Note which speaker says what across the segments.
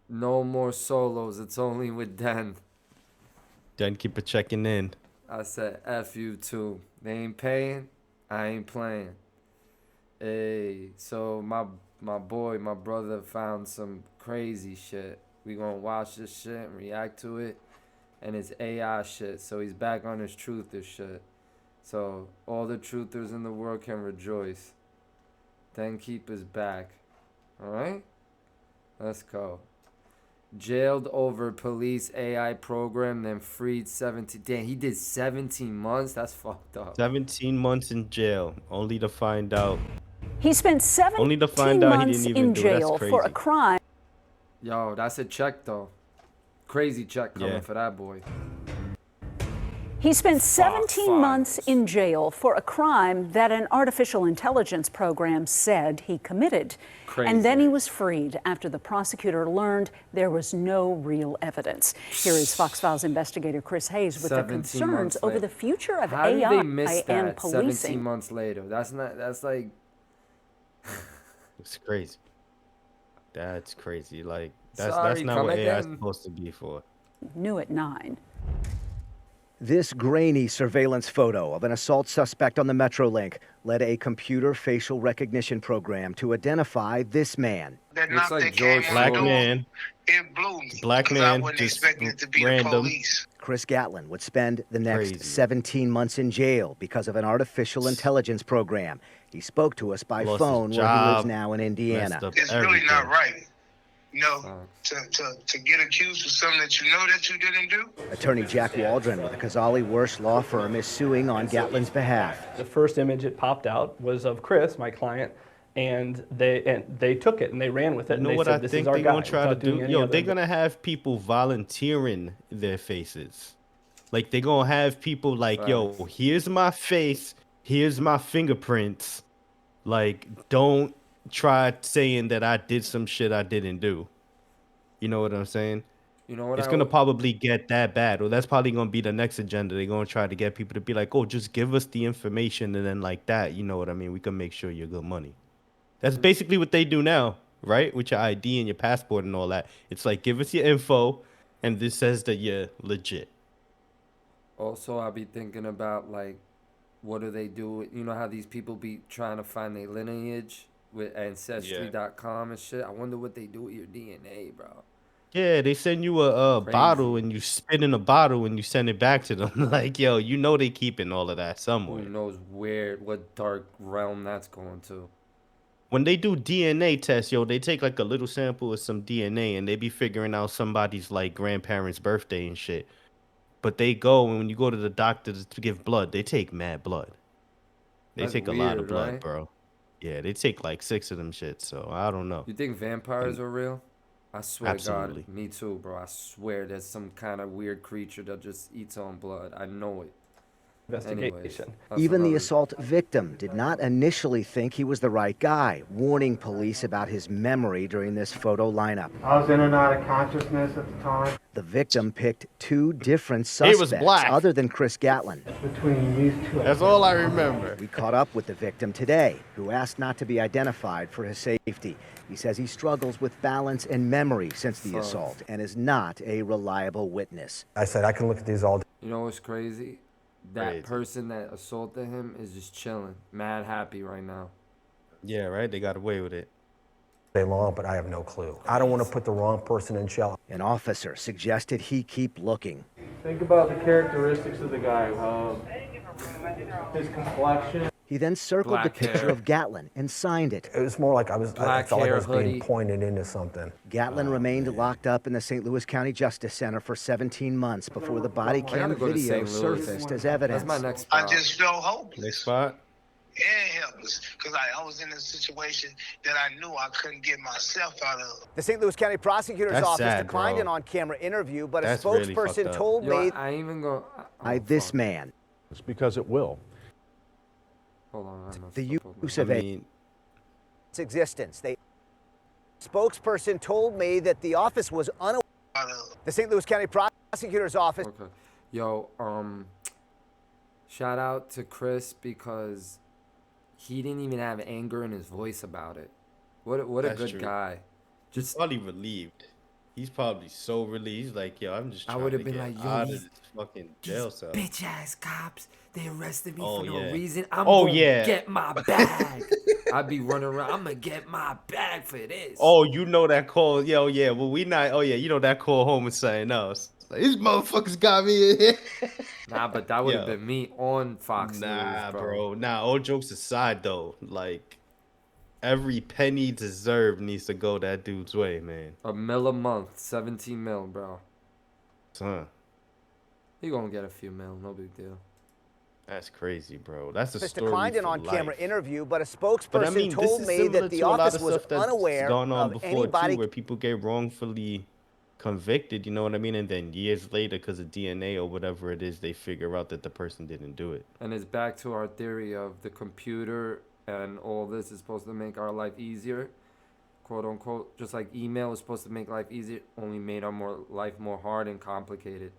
Speaker 1: No more solos. It's only with Den.
Speaker 2: Then keep it checking in.
Speaker 1: I said F you too. They ain't paying. I ain't playing. Hey, so my brother found some crazy shit. We gonna watch this shit and react to it, and it's AI shit. So he's back on his truther shit. So all the truthers in the world can rejoice. Then keep his back. All right, let's go. Jailed over police AI program, then freed 17. Damn, he did 17 months. That's fucked up.
Speaker 2: 17 months in jail,
Speaker 3: He spent
Speaker 2: only to find
Speaker 3: 17
Speaker 2: out he didn't
Speaker 3: months
Speaker 2: even
Speaker 3: in
Speaker 2: do. That's
Speaker 3: jail for a
Speaker 2: crazy.
Speaker 3: crime.
Speaker 1: Yo, that's a check though. Crazy check coming
Speaker 2: Yeah.
Speaker 1: for that boy.
Speaker 3: He spent
Speaker 1: Fox
Speaker 3: 17 months
Speaker 1: Files.
Speaker 3: in jail for a crime that an artificial intelligence program said he committed. And then he
Speaker 1: Crazy.
Speaker 3: was freed after the prosecutor learned there was no real evidence. Here is Fox Files investigator Chris Hayes with the
Speaker 1: 17
Speaker 3: concerns
Speaker 1: months
Speaker 3: over
Speaker 1: later.
Speaker 3: the future of
Speaker 1: How do
Speaker 3: AI
Speaker 1: they miss
Speaker 3: and
Speaker 1: that 17
Speaker 3: policing.
Speaker 1: months later? That's not. That's like.
Speaker 2: It's crazy. That's crazy. Like that's
Speaker 1: Sorry,
Speaker 2: not
Speaker 1: come
Speaker 2: what AI is
Speaker 1: again.
Speaker 2: supposed to be for.
Speaker 3: New at 9.
Speaker 4: This grainy surveillance photo of an assault suspect on the Metrolink led a computer facial recognition program to identify this man.
Speaker 5: That
Speaker 1: Looks
Speaker 5: knock
Speaker 1: like
Speaker 5: that came
Speaker 1: George
Speaker 5: on
Speaker 2: Black
Speaker 5: the
Speaker 1: Floyd.
Speaker 5: door,
Speaker 2: man,
Speaker 5: it blew me.
Speaker 2: black
Speaker 5: 'Cause I
Speaker 2: man,
Speaker 5: wasn't
Speaker 2: just
Speaker 5: expecting it to be the
Speaker 2: random.
Speaker 5: police.
Speaker 4: Chris Gatlin would spend the next
Speaker 2: Crazy.
Speaker 4: 17 months in jail because of an artificial intelligence program. He spoke to us by
Speaker 2: Lost his
Speaker 4: phone where he lives
Speaker 2: job,
Speaker 4: now in Indiana.
Speaker 2: messed up
Speaker 5: It's really not
Speaker 2: everything.
Speaker 5: right. You know,
Speaker 1: Facts.
Speaker 5: to get accused of something that you know that you didn't do.
Speaker 4: Attorney Jack Waldron with the Kazali Worst law firm is suing on Gatlin's behalf.
Speaker 6: The first image that popped out was of Chris, my client, and they took it and they ran with it.
Speaker 2: You know
Speaker 6: and they
Speaker 2: what
Speaker 6: said,
Speaker 2: I
Speaker 6: "This
Speaker 2: think
Speaker 6: is our
Speaker 2: they're
Speaker 6: guy,"
Speaker 2: gonna try to
Speaker 6: without doing
Speaker 2: do?
Speaker 6: any
Speaker 2: Yo,
Speaker 6: other
Speaker 2: they're gonna have people volunteering their faces. Like they're gonna have people like, yo,
Speaker 1: Facts.
Speaker 2: here's my face, here's my fingerprints. Like, don't try saying that I did some shit I didn't do. You know what I'm saying?
Speaker 1: You know what
Speaker 2: It's
Speaker 1: I
Speaker 2: gonna
Speaker 1: would.
Speaker 2: probably get that bad, or that's probably gonna be the next agenda. They're gonna try to get people to be like, "Oh, just give us the information," and then like that, you know what I mean? We can make sure you're good money. That's basically what they do now, right? With your ID and your passport and all that. It's like, give us your info, and this says that you're legit.
Speaker 1: Also, I be thinking about like, what do they do? You know how these people be trying to find their lineage with ancestry.com and shit. I wonder what they do with your DNA, bro.
Speaker 2: Yeah, they send you a bottle
Speaker 1: Crazy.
Speaker 2: and you spit in a bottle and you send it back to them. Like, yo, you know they keeping all of that
Speaker 1: Who
Speaker 2: somewhere.
Speaker 1: knows where, what dark realm that's going to?
Speaker 2: When they do DNA tests, yo, they take like a little sample of some DNA and they be figuring out somebody's like grandparents' birthday and shit. But they go and when you go to the doctor to give blood, they take mad blood. They
Speaker 1: That's
Speaker 2: take a lot of
Speaker 1: weird,
Speaker 2: blood,
Speaker 1: right?
Speaker 2: bro. Yeah, they take like 6 of them shit. So I don't know.
Speaker 1: You think vampires
Speaker 2: And
Speaker 1: are real? I swear to God,
Speaker 2: absolutely.
Speaker 1: me too, bro. I swear there's some kind of weird creature that just eats on blood. I know it. Anyways,
Speaker 6: investigation.
Speaker 1: that's
Speaker 4: Even the
Speaker 1: another.
Speaker 4: assault victim did not initially think he was the right guy, warning police about his memory during this photo lineup.
Speaker 7: I was in and out of consciousness at the time.
Speaker 4: The victim picked 2 different
Speaker 2: He was
Speaker 4: suspects
Speaker 2: black.
Speaker 4: other than Chris Gatlin.
Speaker 7: Between these two.
Speaker 2: That's all I remember.
Speaker 4: We caught up with the victim today, who asked not to be identified for his safety. He says he struggles with balance and memory since the
Speaker 1: Fuck.
Speaker 4: assault and is not a reliable witness.
Speaker 8: I said, I can look at these all
Speaker 1: You know what's crazy? That
Speaker 2: Crazy.
Speaker 1: person that assaulted him is just chilling, mad happy right now.
Speaker 2: Yeah, right? They got away with it.
Speaker 8: day long, but I have no clue. I don't want to put the wrong person in jail.
Speaker 4: An officer suggested he keep looking.
Speaker 7: Think about the characteristics of the guy. His complexion.
Speaker 4: He then circled the
Speaker 1: Black
Speaker 4: picture
Speaker 1: hair.
Speaker 4: of Gatlin and signed it.
Speaker 8: It was more like I felt like I
Speaker 1: hair,
Speaker 8: was being
Speaker 1: hoodie.
Speaker 8: pointed into something.
Speaker 4: Gatlin remained locked up in the St. Louis County Justice Center for 17 months before the body
Speaker 1: I gotta
Speaker 4: cam
Speaker 1: go to
Speaker 4: video
Speaker 1: St. Louis.
Speaker 4: surfaced as evidence.
Speaker 1: That's my next
Speaker 5: I
Speaker 1: spot.
Speaker 5: just felt hopeless
Speaker 2: Next spot.
Speaker 5: and helpless because I was in a situation that I knew I couldn't get myself out of.
Speaker 4: The St. Louis County Prosecutor's
Speaker 2: That's
Speaker 4: Office
Speaker 2: sad,
Speaker 4: declined
Speaker 2: bro.
Speaker 4: an on-camera interview, but
Speaker 2: That's
Speaker 4: a
Speaker 2: really
Speaker 4: spokesperson
Speaker 2: fucked up.
Speaker 4: told
Speaker 1: Yo,
Speaker 4: me
Speaker 1: I ain't even go.
Speaker 4: by this man.
Speaker 9: It's because it will.
Speaker 1: Hold on. I messed
Speaker 4: The
Speaker 1: up on
Speaker 4: use
Speaker 1: that.
Speaker 4: of
Speaker 2: I mean,
Speaker 4: its existence. The spokesperson told me that the office was unaware. The St. Louis County Prosecutor's Office.
Speaker 1: Okay. Yo, shout out to Chris because he didn't even have anger in his voice about it. What a
Speaker 2: That's
Speaker 1: good
Speaker 2: true.
Speaker 1: guy. Just
Speaker 2: probably relieved. He's probably so relieved. He's like, yo, I'm just
Speaker 1: I
Speaker 2: trying
Speaker 1: would
Speaker 2: to
Speaker 1: have been
Speaker 2: get
Speaker 1: like, yo,
Speaker 2: out of
Speaker 1: these
Speaker 2: this fucking jail cell.
Speaker 1: bitch ass cops, they arrested me
Speaker 2: Oh,
Speaker 1: for no
Speaker 2: yeah.
Speaker 1: reason. I'm
Speaker 2: Oh,
Speaker 1: gonna
Speaker 2: yeah.
Speaker 1: get my bag. I'd be running around. I'm gonna get my bag for this.
Speaker 2: Oh, you know that call. Yo, yeah. Well, we not. Oh, yeah. You know that call home is saying else. Like, these motherfuckers got me in here.
Speaker 1: Nah, but that would have
Speaker 2: Yo.
Speaker 1: been me on Fox News,
Speaker 2: Nah,
Speaker 1: bro.
Speaker 2: Nah, all jokes aside, though. Like, every penny deserved needs to go that dude's way, man.
Speaker 1: $1 mil a month, 17 mil, bro.
Speaker 2: Son,
Speaker 1: You gonna get a few mil, no big deal.
Speaker 2: that's crazy, bro. That's a
Speaker 4: Office
Speaker 2: story
Speaker 4: declined an
Speaker 2: for
Speaker 4: on-camera
Speaker 2: life.
Speaker 4: interview, but a
Speaker 2: But
Speaker 4: spokesperson
Speaker 2: I mean, this
Speaker 4: told
Speaker 2: is
Speaker 4: me
Speaker 2: similar
Speaker 4: that the
Speaker 2: to a lot
Speaker 4: office
Speaker 2: of
Speaker 4: was
Speaker 2: stuff that's
Speaker 4: unaware
Speaker 2: gone on
Speaker 4: of
Speaker 2: before
Speaker 4: anybody.
Speaker 2: too, where people get wrongfully convicted. You know what I mean? And then years later, because of DNA or whatever it is, they figure out that the person didn't do it.
Speaker 1: And it's back to our theory of the computer and all this is supposed to make our life easier, quote unquote. Just like email is supposed to make life easier, only made our life more hard and complicated.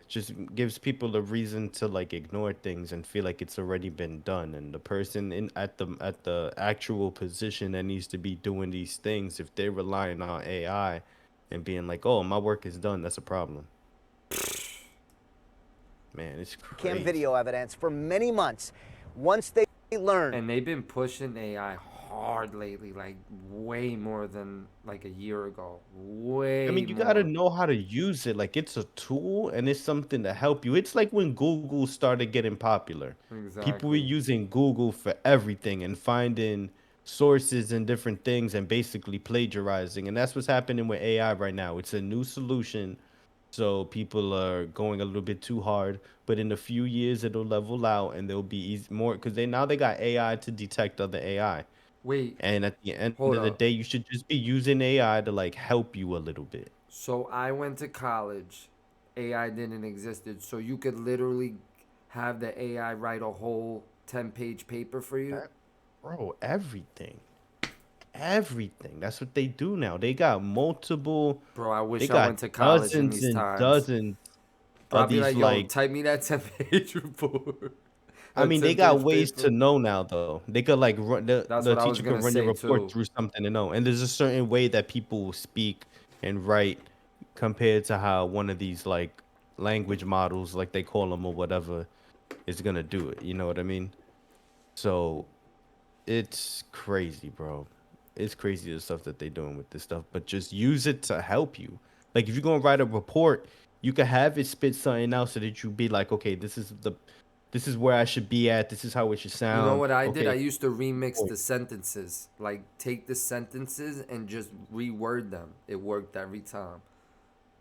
Speaker 2: It just gives people a reason to like ignore things and feel like it's already been done. And the person in at the actual position that needs to be doing these things, if they're relying on AI and being like, "Oh, my work is done," that's a problem. Man, it's crazy.
Speaker 4: Cam video evidence for many months. Once they learned.
Speaker 1: And they've been pushing AI hard lately, like way more than like a year ago. Way
Speaker 2: I mean, you
Speaker 1: more.
Speaker 2: gotta know how to use it. Like, it's a tool and it's something to help you. It's like when Google started getting popular. People were
Speaker 1: Exactly.
Speaker 2: using Google for everything and finding sources and different things and basically plagiarizing. And that's what's happening with AI right now. It's a new solution. So people are going a little bit too hard, but in a few years it'll level out and there'll be more because they got AI to detect other AI.
Speaker 1: Wait,
Speaker 2: And at the end
Speaker 1: hold
Speaker 2: of the
Speaker 1: up.
Speaker 2: day, you should just be using AI to like help you a little bit.
Speaker 1: So I went to college. AI didn't existed. So you could literally have the AI write a whole 10-page paper for you.
Speaker 2: Bro, everything. That's what they do now. They got multiple.
Speaker 1: Bro, I
Speaker 2: They
Speaker 1: wish I
Speaker 2: got
Speaker 1: went to college in
Speaker 2: dozens
Speaker 1: these
Speaker 2: and
Speaker 1: times.
Speaker 2: dozens
Speaker 1: Bro,
Speaker 2: of
Speaker 1: I'd be
Speaker 2: these
Speaker 1: like, yo,
Speaker 2: like.
Speaker 1: type me that 10-page report.
Speaker 2: I
Speaker 1: That
Speaker 2: mean, they got
Speaker 1: 10-page
Speaker 2: ways
Speaker 1: paper.
Speaker 2: to know now, though. They could like run
Speaker 1: That's
Speaker 2: the
Speaker 1: what I was
Speaker 2: teacher
Speaker 1: gonna
Speaker 2: could run your
Speaker 1: say
Speaker 2: report
Speaker 1: too.
Speaker 2: through something to know. And there's a certain way that people will speak and write compared to how one of these like language models, like they call them or whatever, is gonna do it. You know what I mean? So it's crazy, bro. It's crazy the stuff that they're doing with this stuff. But just use it to help you. Like if you're gonna write a report, you can have it spit something out so that you be like, okay, this is where I should be at. This is how it should sound.
Speaker 1: You know what I did? I
Speaker 2: Okay.
Speaker 1: used to remix the sentences. Like, take the sentences and just reword them. It worked every time.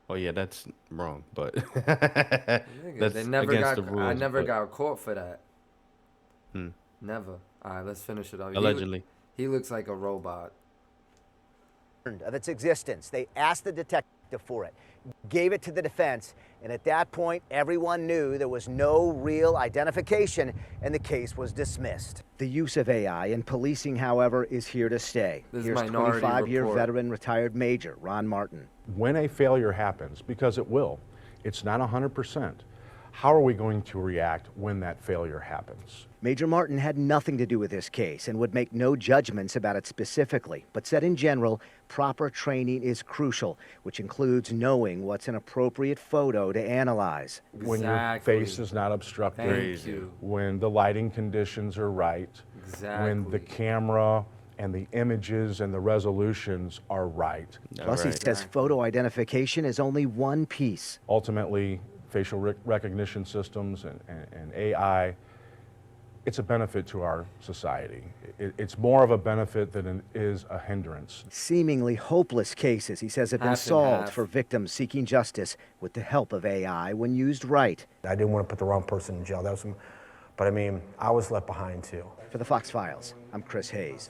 Speaker 2: Oh yeah, that's wrong, but
Speaker 1: Nigga,
Speaker 2: that's against the rules.
Speaker 1: I never
Speaker 2: but
Speaker 1: got caught for that.
Speaker 2: hmm,
Speaker 1: Never. All right, let's finish it up.
Speaker 2: allegedly.
Speaker 1: He looks like a robot.
Speaker 4: Of its existence. They asked the detective for it, gave it to the defense, and at that point, everyone knew there was no real identification and the case was dismissed. The use of AI in policing, however, is here to stay.
Speaker 1: This is
Speaker 4: Here's
Speaker 1: Minority
Speaker 4: 25-year
Speaker 1: Report.
Speaker 4: veteran retired Major Ron Martin.
Speaker 9: When a failure happens, because it will, it's not 100%. How are we going to react when that failure happens?
Speaker 4: Major Martin had nothing to do with this case and would make no judgments about it specifically, but said in general, proper training is crucial, which includes knowing what's an appropriate photo to analyze.
Speaker 9: When your
Speaker 1: Exactly.
Speaker 9: face is not obstructed,
Speaker 1: Thank you.
Speaker 9: when the lighting conditions are right, when the
Speaker 1: Exactly.
Speaker 9: camera and the images and the resolutions are right.
Speaker 4: Plus, he
Speaker 2: Alright.
Speaker 4: says photo identification is only one piece.
Speaker 9: Ultimately, facial recognition systems and AI, it's a benefit to our society. It's more of a benefit than it is a hindrance.
Speaker 4: Seemingly hopeless cases, he says, have been
Speaker 1: Half and
Speaker 4: solved
Speaker 1: half.
Speaker 4: for victims seeking justice with the help of AI when used right.
Speaker 8: I didn't want to put the wrong person in jail. But I mean, I was left behind too.
Speaker 4: For the Fox Files, I'm Chris Hayes.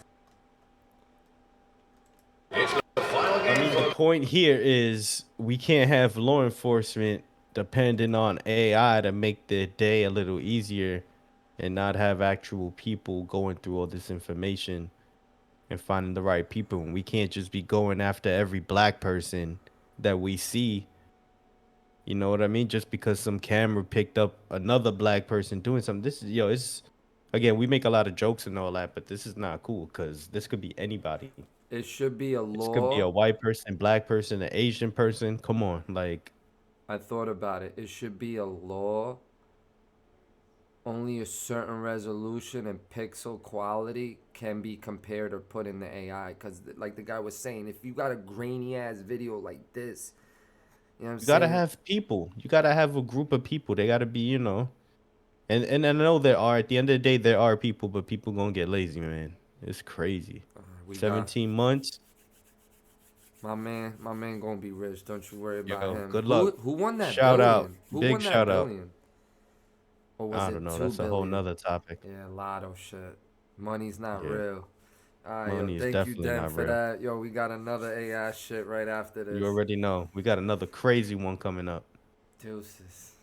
Speaker 2: I mean, the point here is we can't have law enforcement depending on AI to make their day a little easier and not have actual people going through all this information and finding the right people. And we can't just be going after every black person that we see. You know what I mean? Just because some camera picked up another black person doing something. This is, it's, again, we make a lot of jokes and all that, but this is not cool because this could be anybody.
Speaker 1: It should be a
Speaker 2: This could be a
Speaker 1: law.
Speaker 2: white person, black person, an Asian person. Come on, like
Speaker 1: I thought about it. It should be a law. Only a certain resolution and pixel quality can be compared or put in the AI. Because, like the guy was saying, if you got a grainy ass video like this, you know what I'm
Speaker 2: you gotta
Speaker 1: saying?
Speaker 2: have people. You gotta have a group of people. They gotta be, you know. And I know there are. At the end of the day, there are people, but people gonna get lazy, man. It's crazy.
Speaker 1: We got
Speaker 2: 17 months.
Speaker 1: my man gonna be rich. Don't you worry about
Speaker 2: Yo,
Speaker 1: him.
Speaker 2: good luck.
Speaker 1: Who won that
Speaker 2: Shout out.
Speaker 1: billion? Who
Speaker 2: Big
Speaker 1: won that
Speaker 2: shout out.
Speaker 1: billion? Or was
Speaker 2: I
Speaker 1: it
Speaker 2: don't know.
Speaker 1: 2
Speaker 2: That's a whole
Speaker 1: billion?
Speaker 2: nother topic.
Speaker 1: Yeah, lotto shit. Money's not
Speaker 2: Yeah.
Speaker 1: real. All right,
Speaker 2: Money
Speaker 1: yo,
Speaker 2: is
Speaker 1: thank you,
Speaker 2: definitely
Speaker 1: Dan,
Speaker 2: not
Speaker 1: for
Speaker 2: real.
Speaker 1: that. Yo, we got another AI shit right after this.
Speaker 2: You already know. We got another crazy one coming up.
Speaker 1: Deuces.